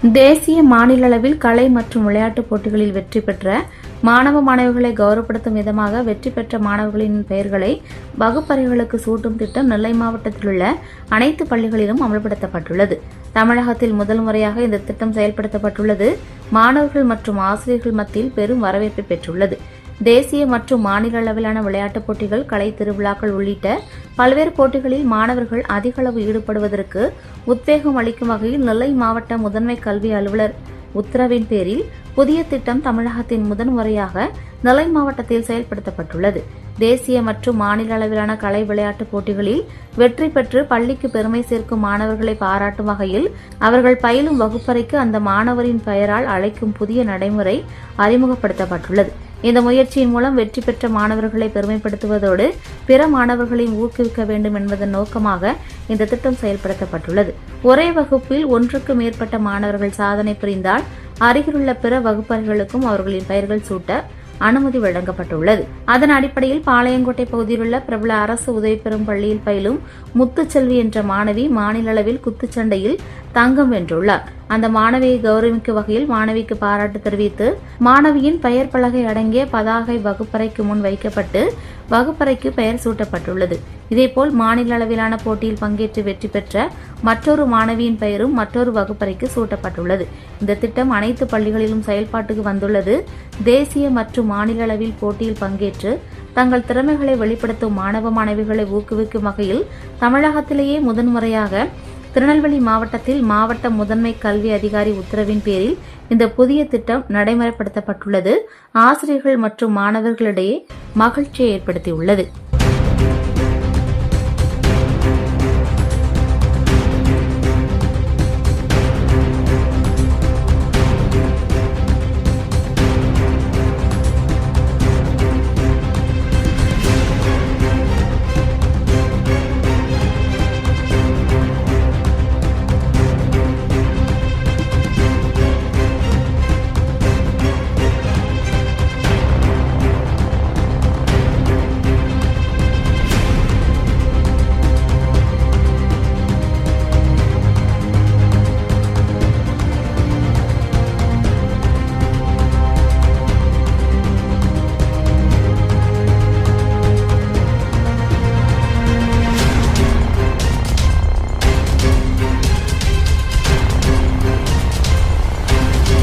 தேசிய மாநில அளவில் கலை மற்றும் விளையாட்டுப் போட்டிகளில் வெற்றி பெற்ற மாணவ மாணவிகளை கௌரவப்படுத்தும் விதமாக வெற்றி பெற்ற மாணவர்களின் பெயர்களை வகுப்பறைகளுக்கு சூட்டும் திட்டம் நெல்லை மாவட்டத்தில் உள்ள அனைத்து பள்ளிகளிலும் அமல்படுத்தப்பட்டுள்ளது. தமிழகத்தில் முதல் முறையாக இந்த திட்டம் செயல்படுத்தப்பட்டுள்ளது. மாணவர்கள் மற்றும் ஆசிரியர்கள் மத்தியில் பெரும் வரவேற்பை பெற்றுள்ளது. தேசிய மற்றும் மாநில அளவிலான விளையாட்டுப் போட்டிகள், கலை திருவிழாக்கள் உள்ளிட்ட பல்வேறு போட்டிகளில் மாணவர்கள் அதிக அளவு ஈடுபடுவதற்கு உத்வேகம் அளிக்கும் வகையில் நெல்லை மாவட்ட முதன்மை கல்வி அலுவலர் உத்தரவின் பேரில் புதிய திட்டம் தமிழகத்தின் முதன்முறையாக நெல்லை மாவட்டத்தில் செயல்படுத்தப்பட்டுள்ளது. தேசிய மற்றும் மாநில அளவிலான கலை விளையாட்டுப் போட்டிகளில் வெற்றி பெற்று பள்ளிக்கு பெருமை சேர்க்கும் மாணவர்களை பாராட்டும் வகையில் அவர்கள் பயிலும் வகுப்பறைக்கு அந்த மாணவரின் பெயரால் அழைக்கும் புதிய நடைமுறை அறிமுகப்படுத்தப்பட்டுள்ளது. இந்த முயற்சியின் மூலம் வெற்றி பெற்ற மாணவர்களை பெருமைப்படுத்துவதோடு பிற மாணவர்களையும் ஊக்குவிக்க வேண்டும் என்பதன் நோக்கமாக இந்த திட்டம் செயல்படுத்தப்பட்டுள்ளது. ஒரே வகுப்பில் ஒன்றுக்கு மேற்பட்ட மாணவர்கள் சாதனை புரிந்தால் அருகிலுள்ள பிற வகுப்பறைகளுக்கும் அவர்களின் பெயர்கள் சூட்ட அனுமதி வழங்கப்பட்டுள்ளது. அதன் அடிப்படையில் பாளையங்கோட்டை பகுதியில் உள்ள பிரபல அரசு உதவி பெறும் பள்ளியில் பயிலும் முத்துச்செல்வி என்ற மாணவி மாநில அளவில் குத்துச்சண்டையில் தங்கம் வென்றுள்ளார். அந்த மாணவியை கௌரவிக்கும் வகையில் மாணவிக்கு பாராட்டு தெரிவித்து மாணவியின் பெயர் பலகை அடங்கிய பதாகை வகுப்பறைக்கு முன் வைக்கப்பட்டு வகுப்பறைக்கு பெயர் சூட்டப்பட்டுள்ளது. இதேபோல் மாநில அளவிலான போட்டியில் பங்கேற்று வெற்றி பெற்ற மற்றொரு மாணவியின் பெயரும் மற்றொரு வகுப்பறைக்கு சூட்டப்பட்டுள்ளது. இந்த திட்டம் அனைத்து பள்ளிகளிலும் செயல்பாட்டுக்கு வந்துள்ளது. தேசிய மற்றும் மாநில அளவில் போட்டியில் பங்கேற்று தங்கள் திறமைகளை வெளிப்படுத்தும் மாணவ மாணவிகளை ஊக்குவிக்கும் வகையில் தமிழகத்திலேயே முதன்முறையாக திருநெல்வேலி மாவட்டத்தில் மாவட்ட முதன்மை கல்வி அதிகாரி உத்தரவின் பேரில் இந்த புதிய திட்டம் நடைமுறைப்படுத்தப்பட்டுள்ளது. ஆசிரியர்கள் மற்றும் மாணவர்களிடையே மகிழ்ச்சியை ஏற்படுத்தியுள்ளது.